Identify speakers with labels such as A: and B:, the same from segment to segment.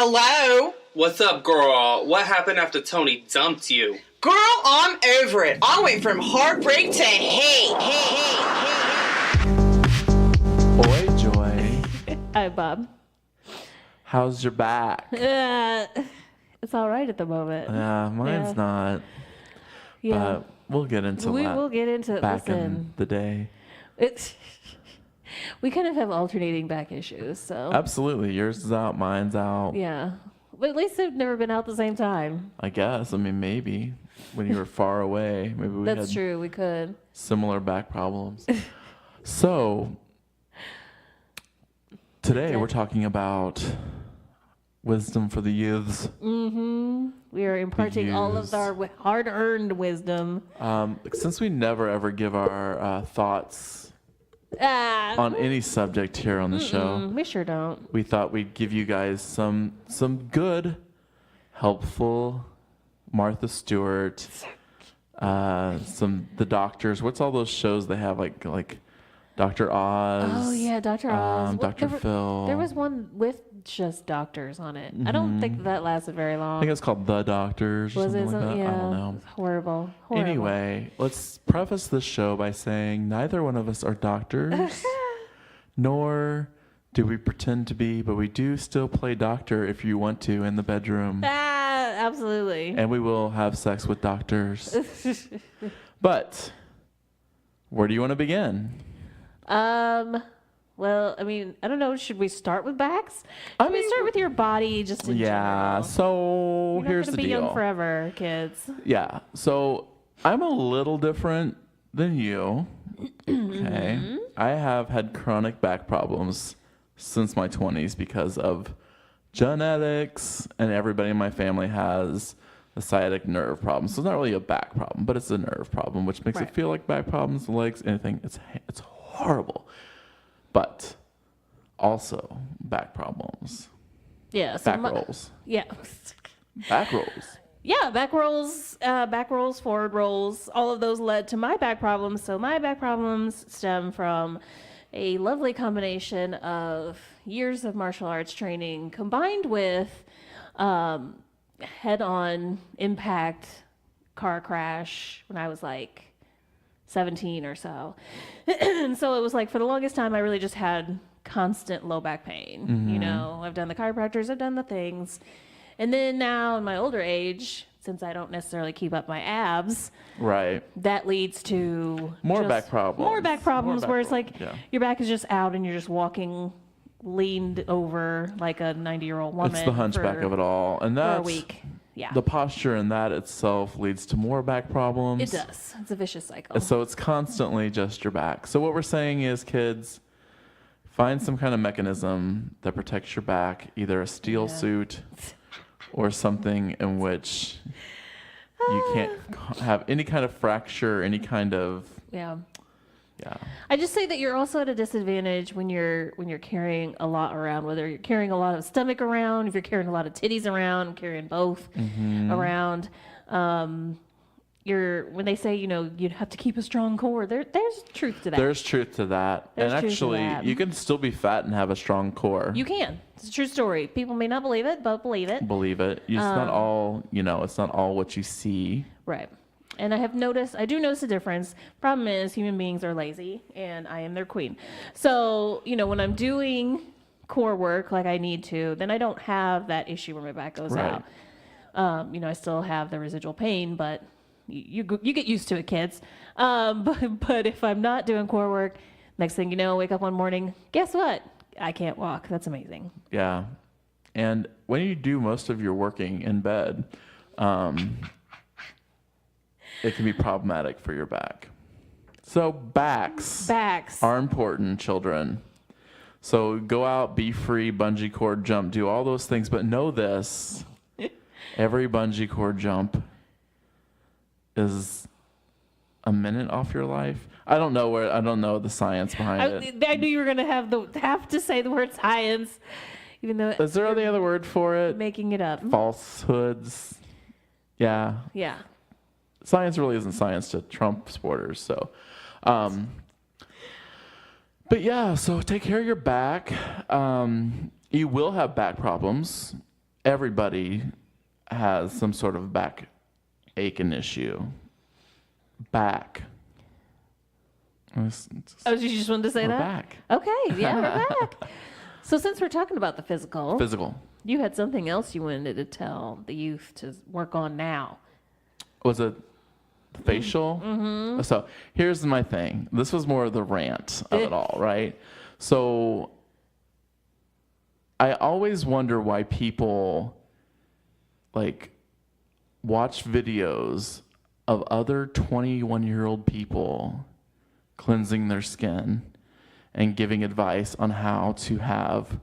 A: Hello?
B: What's up, girl? What happened after Tony dumped you?
A: Girl, I'm over it. I went from heartbreak to hate.
C: Oi, Joy.
D: Hi, Bob.
C: How's your back?
D: It's all right at the moment.
C: Yeah, mine's not.
D: Yeah.
C: But we'll get into
D: We
C: that
D: will get into it.
C: back in
D: Listen,
C: the day.
D: it's we kind of have alternating back issues, so
C: Absolutely. Yours is out, mine's out.
D: yeah. But at least they've never been out at the same time.
C: I guess. I mean, maybe when you were far away, maybe we
D: That's
C: had
D: true. We could.
C: similar back problems. So, today we're talking about wisdom for the youths.
D: We are imparting all of
C: Use.
D: our hard-earned wisdom.
C: Since we never ever give our thoughts on any subject here on the show,
D: We sure don't.
C: we thought we'd give you guys some good, helpful Martha Stewart, the doctors. What's all those shows they have like Dr. Oz?
D: Oh yeah, Dr. Oz.
C: Dr. Phil.
D: There was one with just doctors on it. I don't think that lasted very long.
C: I think it's called The Doctors or
D: Was
C: something
D: it?
C: like that.
D: Yeah.
C: I don't know.
D: It's horrible.
C: Anyway, let's preface this show by saying neither one of us are doctors, nor do we pretend to be, but we do still play doctor if you want to in the bedroom.
D: Absolutely.
C: And we will have sex with doctors. But where do you want to begin?
D: Well, I mean, I don't know. Should we start with backs? Should we start with your body just in
C: Yeah,
D: general?
C: so
D: You're not
C: here's
D: gonna
C: the
D: be
C: deal.
D: young forever, kids.
C: Yeah, so I'm a little different than you. Okay. I have had chronic back problems since my 20s because of genetics, and everybody in my family has a sciatic nerve problem. So it's not really a back problem, but it's a nerve problem, which makes it feel like back problems, the legs, anything. It's horrible. But also back problems.
D: Yeah. So
C: Back rolls.
D: Yeah.
C: Back rolls.
D: Yeah, back rolls, forward rolls, all of those led to my back problems. So my back problems stem from a lovely combination of years of martial arts training combined with head-on impact car crash when I was like 17 or so. And so it was like for the longest time, I really just had constant low back pain. You know, I've done the chiropractors, I've done the things. And then now in my older age, since I don't necessarily keep up my abs,
C: Right.
D: that leads to
C: More
D: just
C: back problems.
D: More back problems where it's like
C: yeah.
D: your back is just out and you're just walking leaned over like a 90-year-old woman.
C: It's the hunchback of it all. And
D: For a
C: that's
D: week. Yeah.
C: the posture in that itself leads to more back problems.
D: It does. It's a vicious cycle.
C: So it's constantly just your back. So what we're saying is, kids, find some kind of mechanism that protects your back, either a steel suit or something in which you can't have any kind of fracture, any kind of
D: Yeah.
C: yeah.
D: I just say that you're also at a disadvantage when you're carrying a lot around, whether you're carrying a lot of stomach around, if you're carrying a lot of titties around, carrying both around. When they say, you know, you have to keep a strong core, there's truth to that.
C: There's truth to that.
D: There's
C: and
D: truth to
C: actually,
D: that.
C: you can still be fat and have a strong core.
D: You can. It's a true story. People may not believe it, but believe it.
C: Believe it. It's not all, it's not all what you see.
D: Right. And I do notice a difference. Problem is, human beings are lazy, and I am their queen. So, when I'm doing core work like I need to, then I don't have that issue where my back goes
C: Right.
D: out. I still have the residual pain, but you get used to it, kids. But if I'm not doing core work, next thing you know, wake up one morning, guess what? I can't walk. That's amazing.
C: Yeah. And when you do most of your working in bed, it can be problematic for your back. So backs are important, children. So go out, be free, bungee cord jump, do all those things. But know this, every bungee cord jump is a minute off your life. I don't know the science behind it.
D: I knew you were going to have to say the word science, even though
C: Is there any other word for it?
D: making it up.
C: Falsehoods. Yeah.
D: Yeah.
C: Science really isn't science to Trump supporters. So, but yeah, so take care of your back. You will have back problems. everybody has some sort of back aching issue. Back.
D: Oh, you just wanted to say
C: We're
D: that?
C: back.
D: Okay, yeah, we're back. So since we're talking about the physical, you had something else you wanted to tell the youth to work on now.
C: Was it facial? Mm-hmm. So here's my thing. This was more of the rant of it all, right? So I always wonder why people like watch videos of other 21-year-old people cleansing their skin and giving advice on how to have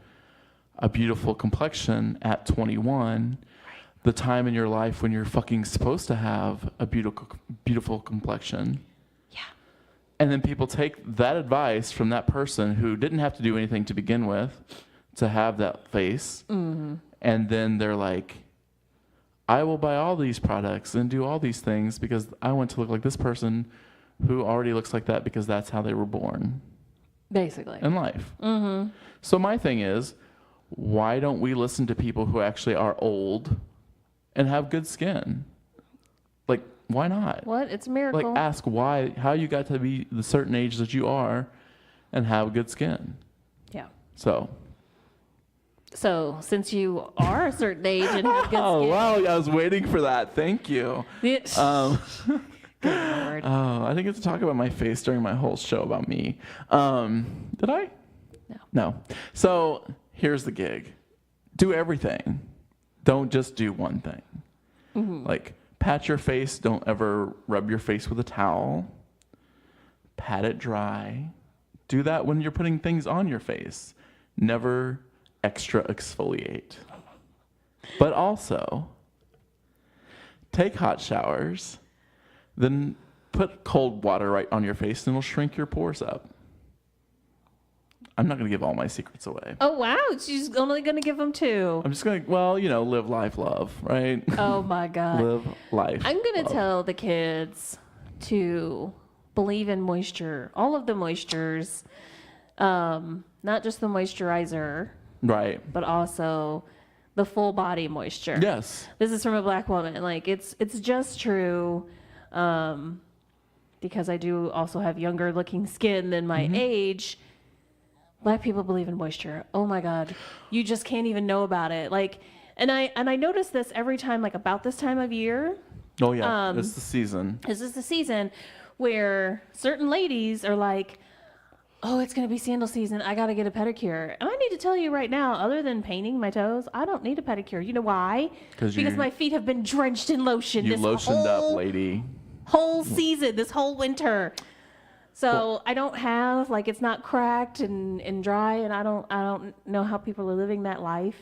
C: a beautiful complexion at 21, the time in your life when you're fucking supposed to have a beautiful complexion.
D: Yeah.
C: And then people take that advice from that person who didn't have to do anything to begin with to have that face. Mm-hmm. And then they're like, I will buy all these products and do all these things because I want to look like this person who already looks like that because that's how they were born.
D: Basically.
C: In life.
D: Mm-hmm.
C: So my thing is, why don't we listen to people who actually are old and have good skin? Like, why not?
D: What? It's a miracle.
C: Like, ask how you got to be the certain age that you are and have good skin.
D: Yeah.
C: So
D: since you are a certain age and have good skin.
C: Oh, wow. I was waiting for that. Thank you.
D: Good Lord.
C: Oh, I didn't get to talk about my face during my whole show about me. Did I? No. So here's the gig. Do everything. Don't just do one thing. Mm-hmm. Like, pat your face. Don't ever rub your face with a towel. Pat it dry. Do that when you're putting things on your face. Never extra exfoliate. But also, take hot showers. Then put cold water right on your face and it'll shrink your pores up. I'm not going to give all my secrets away.
D: Oh, wow. She's only going to give them 2.
C: I'm just going to, live life, love, right?
D: Oh, my God.
C: Live life.
D: I'm going to
C: love.
D: tell the kids to believe in moisture. All of the moistures. Not just the moisturizer.
C: Right.
D: But also the full body moisture.
C: Yes.
D: This is from a black woman. Like, it's just true. Because I do also have younger looking skin than my age. Black people believe in moisture. Oh my God. You just can't even know about it. Like, and I notice this every time, like about this time of year.
C: Oh yeah. It's the season.
D: This is the season where certain ladies are like, oh, it's going to be sandal season. I got to get a pedicure. And I need to tell you right now, other than painting my toes, I don't need a pedicure. You know why? Because my feet have been drenched in lotion.
C: You lotioned up, lady.
D: Whole season, this whole winter. So I don't have, like, it's not cracked and dry, and I don't know how people are living that life.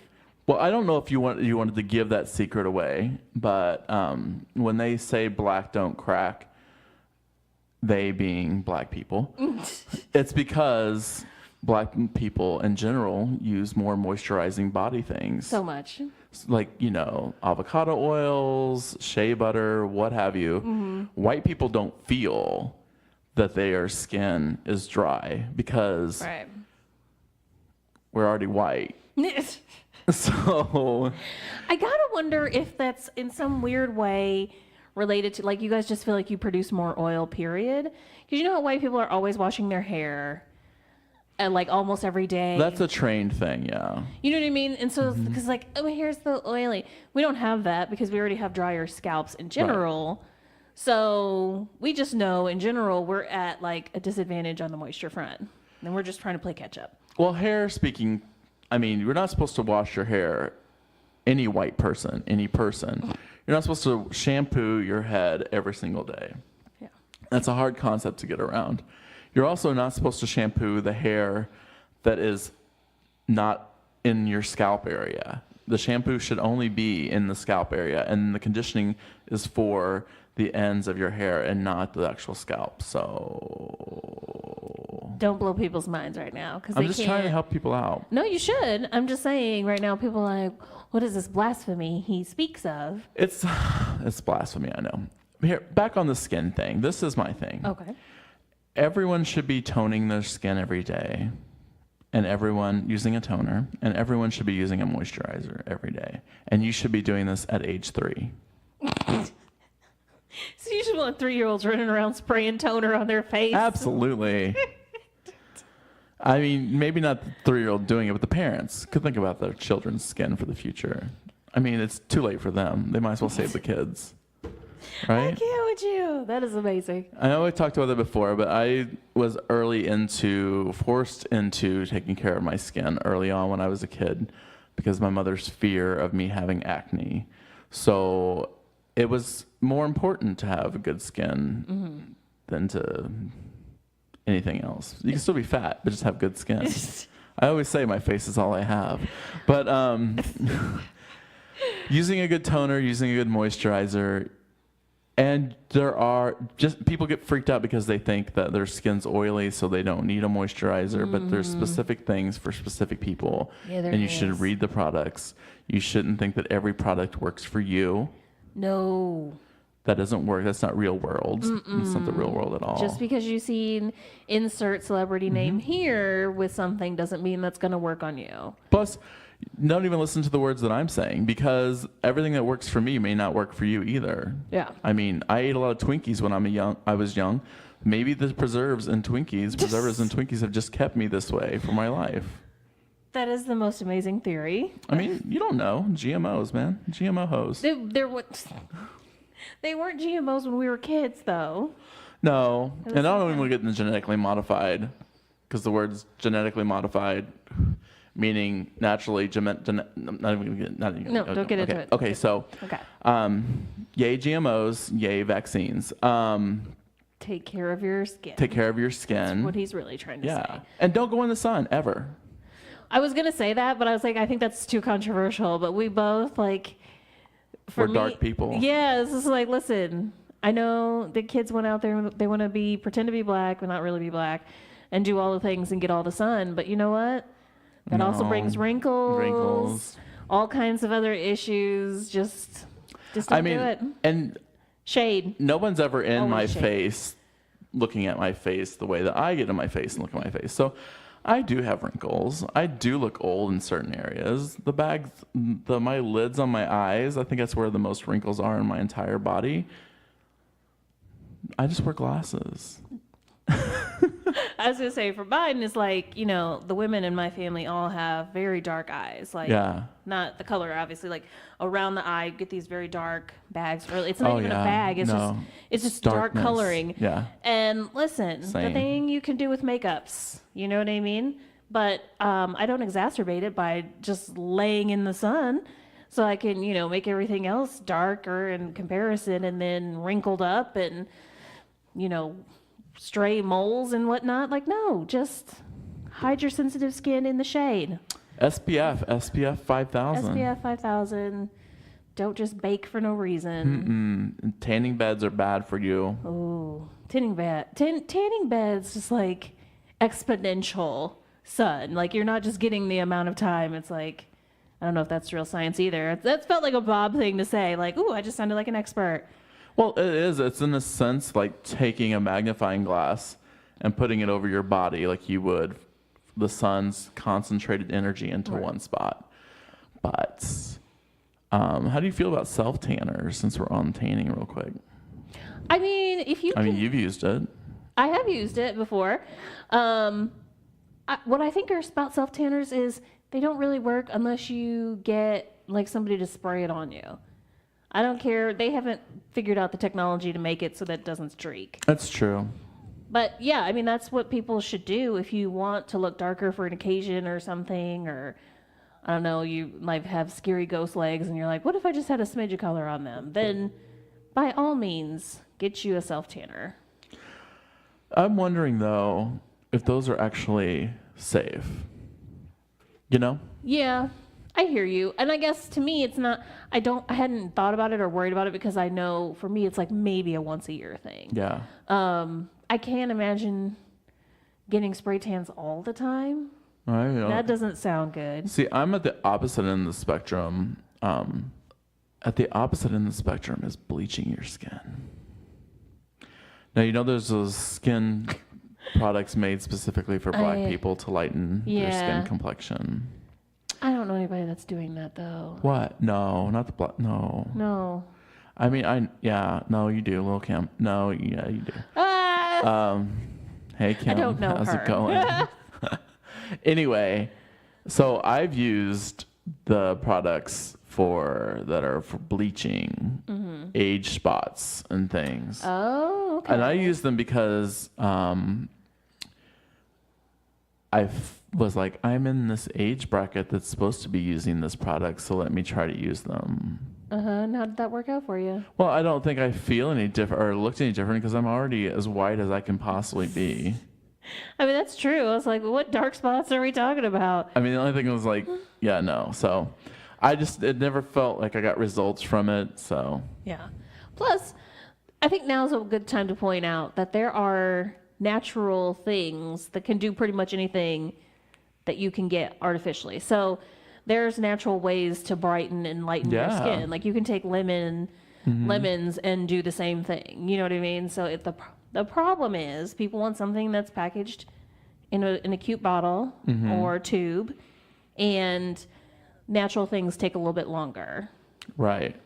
C: Well, I don't know if you wanted to give that secret away, but when they say black don't crack, they being black people, it's because black people in general use more moisturizing body things.
D: So much.
C: Like, avocado oils, shea butter, what have you. Mm-hmm. White people don't feel that their skin is dry because we're already white. So
D: I gotta wonder if that's in some weird way related to, like, you guys just feel like you produce more oil, period. Because you know how white people are always washing their hair and, like, almost every day.
C: That's a trained thing, yeah.
D: You know what I mean? And so, because like, oh, here's the oily. We don't have that because we already have drier scalps in general. Right. So we just know in general we're at, like, a disadvantage on the moisture front. And we're just trying to play catch up.
C: Well, hair speaking, I mean, you're not supposed to wash your hair. Any white person, any person. You're not supposed to shampoo your head every single day. Yeah. That's a hard concept to get around. You're also not supposed to shampoo the hair that is not in your scalp area. The shampoo should only be in the scalp area, and the conditioning is for the ends of your hair and not the actual scalp. So
D: don't blow people's minds right now, because
C: I'm just trying to help people out.
D: No, you should. I'm just saying right now, people are like, what is this blasphemy he speaks of?
C: It's blasphemy, I know. Here, back on the skin thing. This is my thing.
D: Okay.
C: Everyone should be toning their skin every day and everyone using a toner, and everyone should be using a moisturizer every day. And you should be doing this at age 3.
D: So you just want 3-year-olds running around spraying toner on their face?
C: Absolutely. I mean, maybe not the 3-year-old doing it, but the parents could think about their children's skin for the future. I mean, it's too late for them. They might as well save the kids. Right?
D: I can't with you. That is amazing.
C: I know we talked about it before, but I was forced into taking care of my skin early on when I was a kid because of my mother's fear of me having acne. So it was more important to have good skin than to anything else. You can still be fat, but just have good skin. I always say my face is all I have. But using a good toner, using a good moisturizer, and people get freaked out because they think that their skin's oily, so they don't need a moisturizer, but there's specific things for specific people.
D: Yeah, there
C: and you
D: is.
C: should read the products. You shouldn't think that every product works for you.
D: No.
C: That doesn't work. That's not real world. It's not the real world at all.
D: Just because you seen insert celebrity name here with something doesn't mean that's going to work on you.
C: Plus, don't even listen to the words that I'm saying, because everything that works for me may not work for you either.
D: Yeah.
C: I mean, I ate a lot of Twinkies when I was young. Maybe the preservatives in Twinkies have just kept me this way for my life.
D: That is the most amazing theory.
C: I mean, you don't know. GMOs, man. GMO hoes.
D: They weren't GMOs when we were kids, though.
C: No. And I don't even get into genetically modified, because the word's genetically modified, meaning naturally, don't get into it.
D: Okay,
C: so,
D: Okay.
C: Yay GMOs, yay vaccines.
D: Take care of your skin.
C: Take care of your skin.
D: That's what he's really trying to say.
C: And don't go in the sun, ever.
D: I was going to say that, but I was like, I think that's too controversial. But we both, like...
C: We're dark people.
D: Yeah, this is like, listen, I know the kids went out there, they want to pretend to be black, but not really be black, and do all the things and get all the sun. But you know what? That also brings wrinkles, all kinds of other issues. Just don't do it.
C: And
D: shade.
C: No one's ever in
D: Always
C: my
D: shade.
C: face, looking at my face the way that I get in my face and look at my face. So I do have wrinkles. I do look old in certain areas. My lids on my eyes, I think that's where the most wrinkles are in my entire body. I just wear glasses.
D: I was going to say, for mine, it's like, the women in my family all have very dark eyes. Like, not the color, obviously. Like, around the eye, get these very dark bags. Or it's not even a bag. It's just dark coloring.
C: Yeah.
D: And listen, the thing you can do with makeups, you know what I mean? But I don't exacerbate it by just laying in the sun. So I can, make everything else darker in comparison, and then wrinkled up and, stray moles and whatnot. Like, no, just hide your sensitive skin in the shade.
C: SPF 5000.
D: SPF 5000. Don't just bake for no reason.
C: Tanning beds are bad for you.
D: Oh, tanning beds just like exponential sun. Like, you're not just getting the amount of time. It's like, I don't know if that's real science either. That felt like a Bob thing to say. Like, ooh, I just sounded like an expert.
C: Well, it is. It's in a sense like taking a magnifying glass and putting it over your body like you would the sun's concentrated energy into one spot. But how do you feel about self-tanners, since we're on tanning real quick?
D: I mean,
C: you've used it.
D: I have used it before. What I think about self-tanners is they don't really work unless you get like somebody to spray it on you. I don't care. They haven't figured out the technology to make it so that it doesn't streak.
C: That's true.
D: But yeah, I mean, that's what people should do if you want to look darker for an occasion or something, or I don't know, you might have scary ghost legs and you're like, what if I just had a smidge of color on them? Then by all means, get you a self-tanner.
C: I'm wondering though, if those are actually safe.
D: Yeah. I hear you. And I guess to me, it's not, I hadn't thought about it or worried about it, because I know for me, it's like maybe a once a year thing.
C: Yeah.
D: I can't imagine getting spray tans all the time. That doesn't sound good.
C: See, I'm at the opposite end of the spectrum. At the opposite end of the spectrum is bleaching your skin. Now, there's those skin products made specifically for black people to lighten their
D: Yeah.
C: skin complexion.
D: I don't know anybody that's doing that though.
C: What? No, not the black. No.
D: No.
C: I mean, no, you do, Lil Kim. No, yeah, you do. Hey Kim,
D: don't know
C: how's
D: her.
C: it going? Anyway, so I've used the products that are for bleaching age spots and things.
D: Oh, okay.
C: And I use them because was like, I'm in this age bracket that's supposed to be using this product, so let me try to use them.
D: And how did that work out for you?
C: Well, I don't think I feel any different or looked any different because I'm already as white as I can possibly be.
D: I mean, that's true. I was like, what dark spots are we talking about?
C: I mean, the only thing was like, yeah, no. So it never felt like I got results from it. So
D: Yeah. Plus, I think now's a good time to point out that there are natural things that can do pretty much anything that you can get artificially. So there's natural ways to brighten and lighten your
C: Yeah.
D: skin. Like you can take lemons and do the same thing. You know what I mean? So the problem is people want something that's packaged in a cute bottle or tube, and natural things take a little bit longer.
C: right.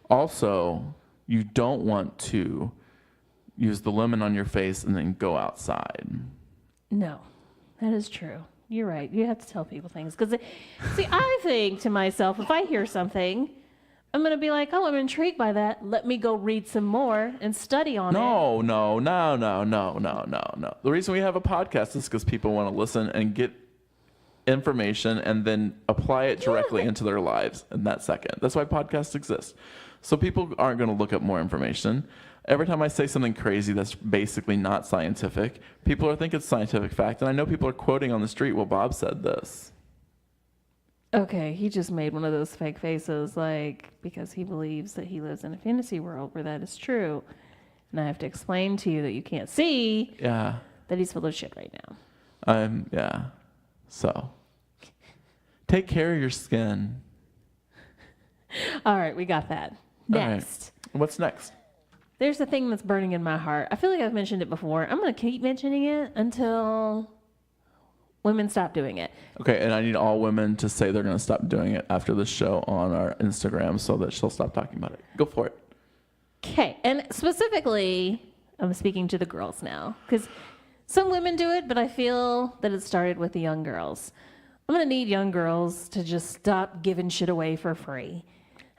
C: Also, you don't want to use the lemon on your face and then go outside.
D: No, that is true. You're right. You have to tell people things. Because, see, I think to myself, if I hear something, I'm going to be like, oh, I'm intrigued by that. Let me go read some more and study on it.
C: No. The reason we have a podcast is because people want to listen and get information and then apply it directly into their lives in that second. That's why podcasts exist. So people aren't going to look up more information. Every time I say something crazy that's basically not scientific, people think it's scientific fact. And I know people are quoting on the street, well, Bob said this.
D: Okay, he just made one of those fake faces, like, because he believes that he lives in a fantasy world where that is true. And I have to explain to you that you can't see
C: Yeah.
D: that he's full of shit right now.
C: Yeah. So take care of your skin.
D: All right, we got that.
C: All right.
D: Next.
C: What's next?
D: There's a thing that's burning in my heart. I feel like I've mentioned it before. I'm going to keep mentioning it until women stop doing it.
C: Okay, and I need all women to say they're going to stop doing it after the show on our Instagram so that she'll stop talking about it. Go for it.
D: Okay, and specifically, I'm speaking to the girls now, because some women do it, but I feel that it started with the young girls. I'm going to need young girls to just stop giving shit away for free.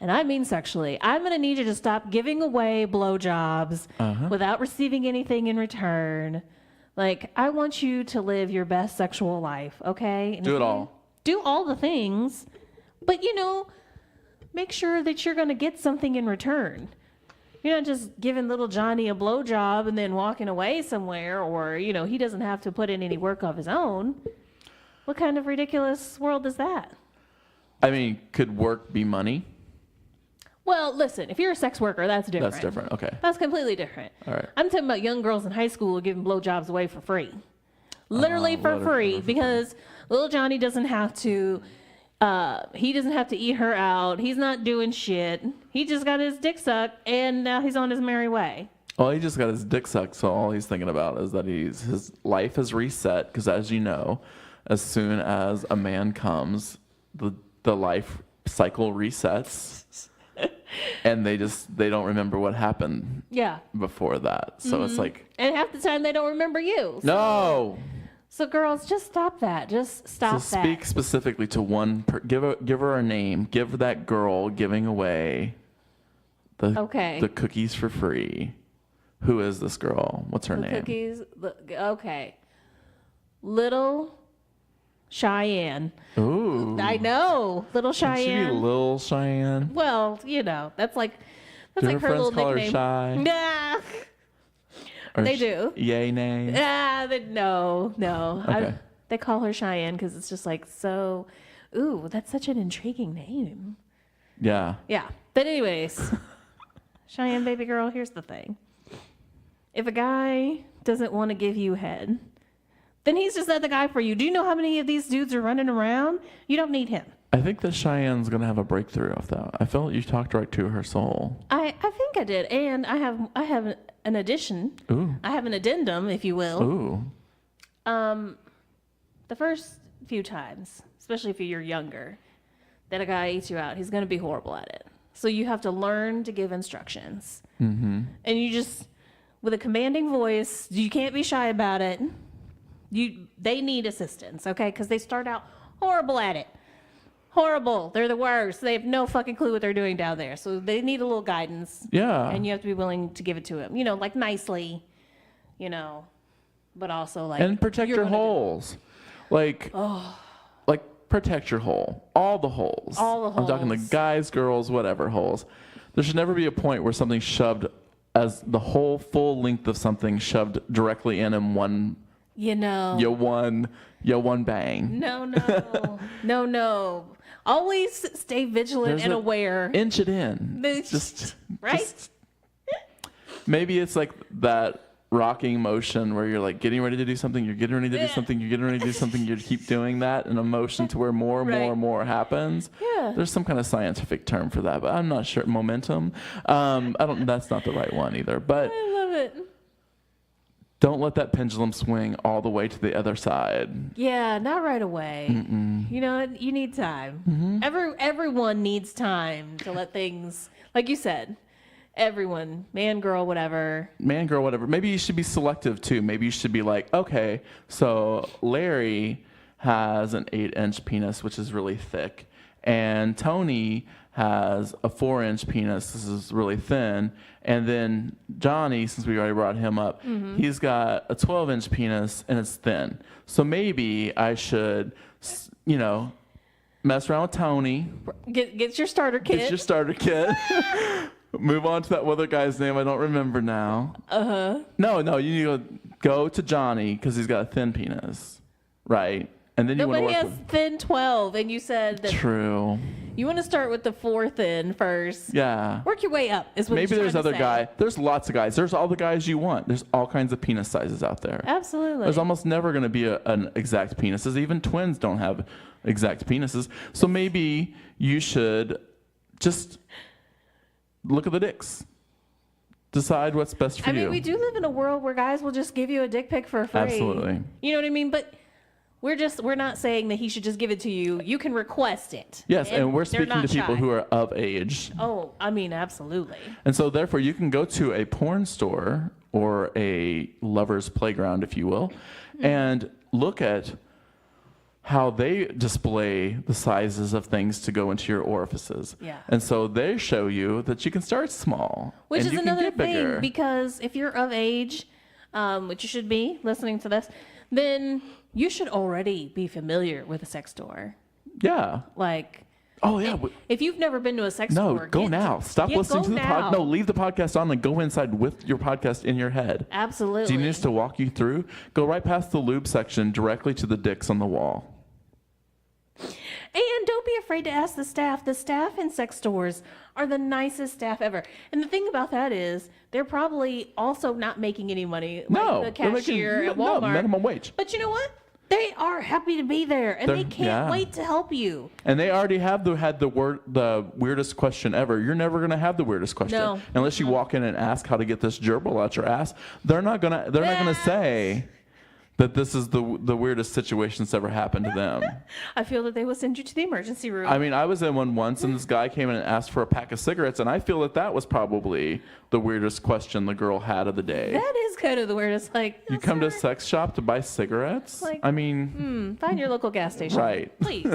D: And I mean sexually. I'm going to need you to stop giving away blowjobs without receiving anything in return. Like, I want you to live your best sexual life, okay? And
C: Do
D: if
C: it
D: you
C: all.
D: Do all the things, but, make sure that you're going to get something in return. You're not just giving little Johnny a blowjob and then walking away somewhere, or, he doesn't have to put in any work of his own. What kind of ridiculous world is that?
C: I mean, could work be money?
D: Well, listen, if you're a sex worker, that's different.
C: That's different. Okay.
D: That's completely different.
C: All right.
D: I'm talking about young girls in high school giving blowjobs away for free. Literally for
C: literally
D: free,
C: for
D: because little Johnny doesn't have to, he doesn't have to eat her out. He's not doing shit. He just got his dick sucked, and now he's on his merry way.
C: Well, he just got his dick sucked, so all he's thinking about is that his life is reset, because as you know, as soon as a man comes, the life cycle resets. And they don't remember what happened before that. So it's like...
D: And half the time they don't remember you.
C: No!
D: So girls, just stop that. Just stop
C: So
D: that.
C: speak specifically to one... give her a name. Give that girl giving away the cookies for free. Who is this girl? What's her name?
D: Cookies. Okay. Little Cheyenne.
C: Ooh.
D: I know. Little
C: Should she be
D: Cheyenne.
C: Lil Cheyenne?
D: Well, that's like
C: Do her
D: her
C: friends
D: little
C: call her
D: nickname.
C: Shy?
D: Nah.
C: Or
D: They do.
C: Yay, nay?
D: No.
C: Okay.
D: They call her Cheyenne because it's just like so. Ooh, that's such an intriguing name.
C: Yeah.
D: Yeah. But anyways, Cheyenne, baby girl, here's the thing. If a guy doesn't want to give you head, then he's just not the guy for you. Do you know how many of these dudes are running around? You don't need him.
C: I think that Cheyenne's going to have a breakthrough off that. I felt you talked right to her soul.
D: I think I did. And I have an addition.
C: Ooh.
D: I have an addendum, if you will.
C: Ooh.
D: The first few times, especially if you're younger, that a guy eats you out, he's going to be horrible at it. So you have to learn to give instructions. Mm-hmm. And you just, with a commanding voice, you can't be shy about it. They need assistance, okay? Because they start out horrible at it. Horrible. They're the worst. They have no fucking clue what they're doing down there. So they need a little guidance.
C: Yeah.
D: And you have to be willing to give it to them. You know, like nicely, you know, but also like.
C: And protect your holes. Like protect your hole. All the holes.
D: All the
C: I'm talking the
D: holes.
C: guys, girls, whatever holes. There should never be a point where something's shoved as the whole full length of something shoved directly in one.
D: You know.
C: One bang.
D: No. Always stay vigilant and aware.
C: Inch it in.
D: Right?
C: Maybe it's like that rocking motion where you're like getting ready to do something, you're getting ready to do something, you're getting ready to do something, you keep doing that in a motion to where more and more happens.
D: Yeah.
C: There's some kind of scientific term for that, but I'm not sure. Momentum. That's not the right one either. But
D: I love it.
C: don't let that pendulum swing all the way to the other side.
D: Yeah, not right away. You know, you need time. Everyone needs time to let things, like you said, everyone, man, girl, whatever.
C: Maybe you should be selective too. Maybe you should be like, okay, so Larry has an 8-inch penis, which is really thick, and Tony has a 4-inch penis. This is really thin. And then Johnny, since we already brought him up, he's got a 12-inch penis and it's thin. So maybe I should, mess around with Tony.
D: Get your starter kit.
C: Get your starter kit. Move on to that other guy's name I don't remember now. No, you need to go to Johnny because he's got a thin penis, right? And then you want to
D: Nobody
C: work
D: has
C: with...
D: thin 12, and you said that
C: True.
D: you want to start with the 4 thin first.
C: Yeah.
D: Work your way up. Is what
C: Maybe
D: you're
C: there's
D: trying to
C: other
D: say.
C: guy. There's lots of guys. There's all the guys you want. There's all kinds of penis sizes out there.
D: Absolutely.
C: There's almost never going to be an exact penises. Even twins don't have exact penises. So maybe you should just look at the dicks. Decide what's best for you.
D: I mean, we do live in a world where guys will just give you a dick pic for free.
C: Absolutely.
D: You know what I mean? But we're not saying that he should just give it to you. You can request it.
C: Yes, and we're
D: they're
C: speaking to
D: not
C: people
D: shy.
C: who are of age.
D: Oh, I mean, absolutely.
C: And so therefore you can go to a porn store or a lover's playground, if you will, and look at how they display the sizes of things to go into your orifices.
D: Yeah.
C: And so they show you that you can start small.
D: Which
C: and
D: is
C: you can
D: another
C: get bigger.
D: thing, because if you're of age, which you should be listening to this, then you should already be familiar with a sex store.
C: Yeah.
D: Like,
C: Oh, yeah.
D: if you've never been to a sex
C: No,
D: store,
C: go now. Stop listening to the podcast. No, leave the podcast on and go inside with your podcast in your head.
D: Absolutely.
C: Genius to walk you through. Go right past the lube section directly to the dicks on the wall.
D: And don't be afraid to ask the staff. The staff in sex stores are the nicest staff ever. And the thing about that is, they're probably also not making any money, like
C: No,
D: the
C: they're
D: cashier
C: making
D: at Walmart.
C: no minimum wage.
D: But you know what? They are happy to be there, and they can't wait to help you.
C: And they already had the weirdest question ever. You're never gonna have the weirdest question
D: No.
C: unless you walk in and ask how to get this gerbil out your ass. They're not gonna say that this is the weirdest situation that's ever happened to them.
D: I feel that they will send you to the emergency room.
C: I mean, I was in one once, and this guy came in and asked for a pack of cigarettes, and I feel that was probably the weirdest question the girl had of the day.
D: That is kind of the weirdest. Like,
C: You come to a sex shop to buy cigarettes?
D: Like,
C: I mean,
D: find your local gas station,
C: Right.
D: Please.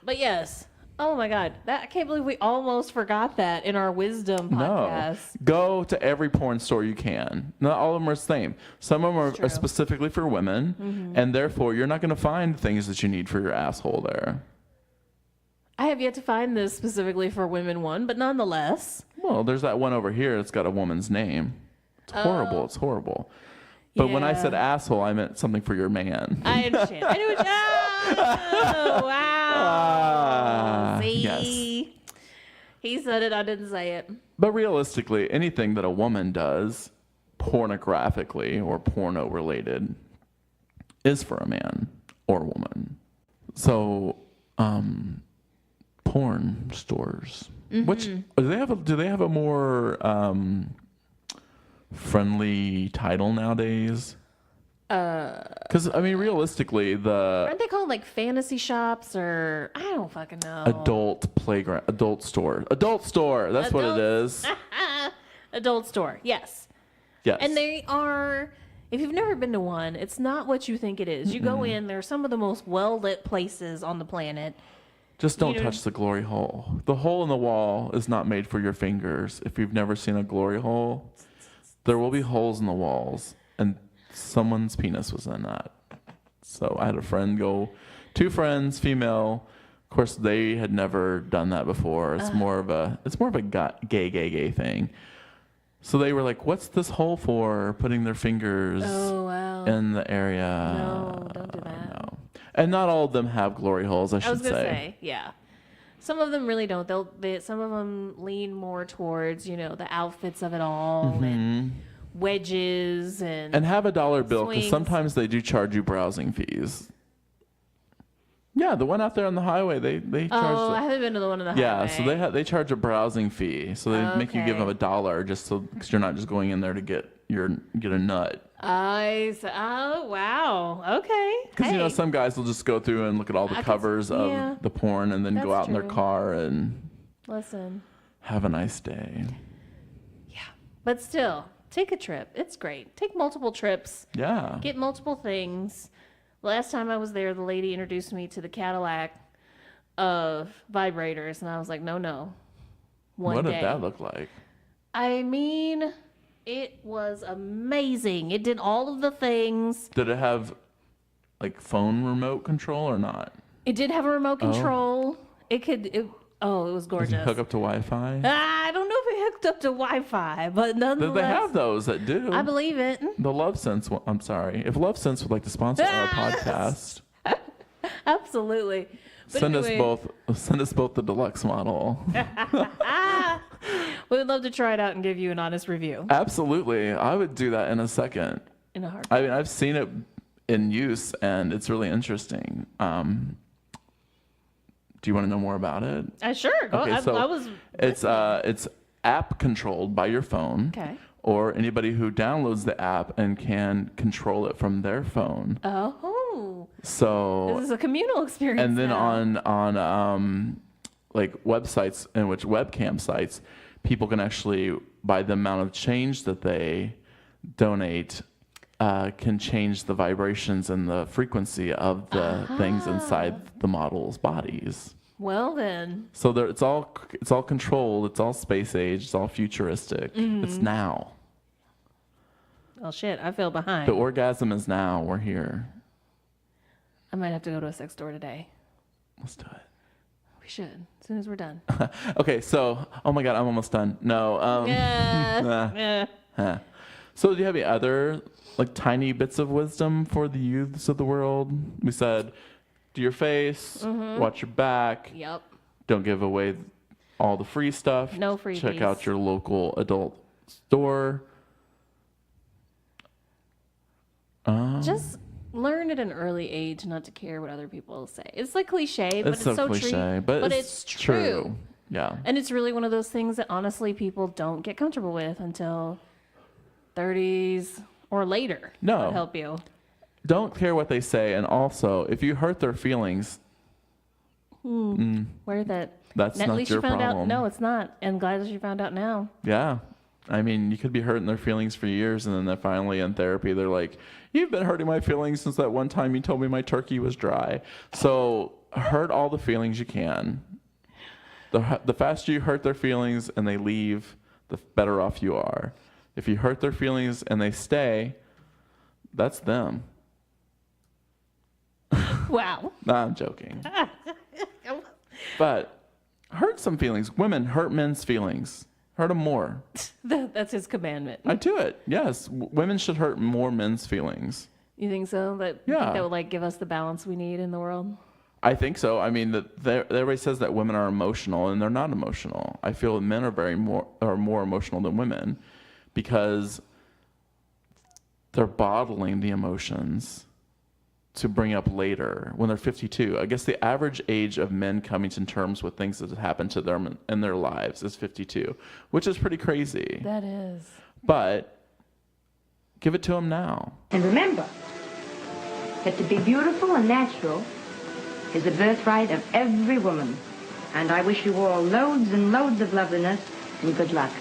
D: But yes. Oh my God, I can't believe we almost forgot that in our wisdom podcast.
C: no. Go to every porn store you can. Not all of them are the same. Some of them are
D: true.
C: specifically for women, and therefore you're not going to find things that you need for your asshole there.
D: I have yet to find this specifically for women one, but nonetheless.
C: Well, there's that one over here that's got a woman's name. It's horrible. It's horrible. But when I
D: Yeah.
C: said asshole, I meant something for your man.
D: I understand. I knew what oh, wow. See?
C: Yes.
D: He said it, I didn't say it.
C: But realistically, anything that a woman does pornographically or porno related is for a man or woman. So, porn stores. Which do they have a more friendly title nowadays? Because I mean, realistically, the
D: Aren't they called like fantasy shops or I don't fucking know.
C: adult playground, adult store. That's what it is.
D: Adult store, yes.
C: Yes.
D: And they are, if you've never been to one, it's not what you think it is. You go in, they're some of the most well-lit places on the planet.
C: Just don't
D: you know-
C: touch the glory hole. The hole in the wall is not made for your fingers. If you've never seen a glory hole, there will be holes in the walls, and someone's penis was in that. So I had a friend go, 2 friends, female. Of course, they had never done that before. It's more of a gay thing. So they were like, "What's this hole for?" Putting their fingers in the area.
D: No, don't do that.
C: No. And not all of them have glory holes, I
D: I was
C: should
D: gonna
C: say.
D: say, yeah. Some of them really don't. Some of them lean more towards, the outfits of it all and wedges and
C: And have a dollar bill, because
D: swings.
C: sometimes they do charge you browsing fees. Yeah, the one out there on the highway, they charge.
D: I haven't been to the one in the
C: Yeah,
D: highway.
C: so they charge a browsing fee. So they make you give
D: Okay.
C: them $1 just so, because you're not just going in there to get a nut.
D: Oh wow. Okay.
C: Because
D: Hey.
C: some guys will just go through and look at all the covers
D: yeah.
C: of the porn and then go
D: That's
C: out in their
D: true.
C: car and
D: Listen.
C: have a nice day.
D: Yeah. But still, take a trip. It's great. Take multiple trips.
C: Yeah.
D: Get multiple things. Last time I was there, the lady introduced me to the Cadillac of vibrators, and I was like, no. One
C: What
D: day.
C: did that look like?
D: I mean, it was amazing. It did all of the things.
C: Did it have like phone remote control or not?
D: It did have a remote control. It was
C: Did
D: gorgeous.
C: you hook up to Wi-Fi?
D: I don't know if it hooked up to Wi-Fi, but nonetheless.
C: They have those that do.
D: I believe it.
C: The Love Sense one. I'm sorry. If Love Sense would like to sponsor our podcast,
D: Absolutely. But
C: send
D: anyway,
C: us both the deluxe model.
D: we would love to try it out and give you an honest review
C: Absolutely. I would do that in a second.
D: in a heartbeat.
C: I mean, I've seen it in use and it's really interesting. Do you want to know more about it?
D: Sure. Go.
C: Okay,
D: I
C: so
D: was.
C: it's app controlled by your phone.
D: Okay.
C: Or anybody who downloads the app and can control it from their phone.
D: Oh.
C: So
D: This is a communal experience.
C: and then
D: now.
C: on like websites, in which webcam sites, people can actually, by the amount of change that they donate, can change the vibrations and the frequency of the things inside the model's bodies.
D: Well then.
C: So it's all controlled. It's all space age. It's all futuristic. It's now.
D: Oh shit! I fell behind.
C: The orgasm is now. We're here.
D: I might have to go to a sex store today.
C: Let's do it.
D: We should, as soon as we're done.
C: Okay, so oh my god, I'm almost done. No.
D: Yeah.
C: So do you have any other like tiny bits of wisdom for the youths of the world? We said, do your face, watch your back,
D: Yep.
C: don't give away all the free stuff.
D: No freebies.
C: Check out your local adult store.
D: Just learn at an early age not to care what other people say. It's like cliche, but it's
C: so
D: so
C: cliche,
D: true.
C: but
D: it's true.
C: Yeah.
D: And it's really one of those things that honestly people don't get comfortable with until 30s or later.
C: No.
D: Would help you.
C: Don't care what they say, and also if you hurt their feelings,
D: Where that.
C: that's
D: At
C: not
D: least
C: your
D: you found
C: problem.
D: out. No, it's not. And glad that you found out now.
C: Yeah. I mean, you could be hurting their feelings for years, and then they're finally in therapy. They're like, you've been hurting my feelings since that one time you told me my turkey was dry. So hurt all the feelings you can. The faster you hurt their feelings and they leave, the better off you are. If you hurt their feelings and they stay, that's them.
D: Wow.
C: Nah, I'm joking. But hurt some feelings. Women hurt men's feelings. Hurt them more.
D: That's his commandment.
C: I do it. Yes. Women should hurt more men's feelings.
D: You think so? You think
C: Yeah.
D: that would like give us the balance we need in the world?
C: I think so. I mean, everybody says that women are emotional, and they're not emotional. I feel men are more emotional than women because they're bottling the emotions to bring up later when they're 52. I guess the average age of men coming to terms with things that have happened to them in their lives is 52, which is pretty crazy.
D: That is.
C: But Give it to him now.
E: And remember that to be beautiful and natural is the birthright of every woman. And I wish you all loads and loads of loveliness and good luck.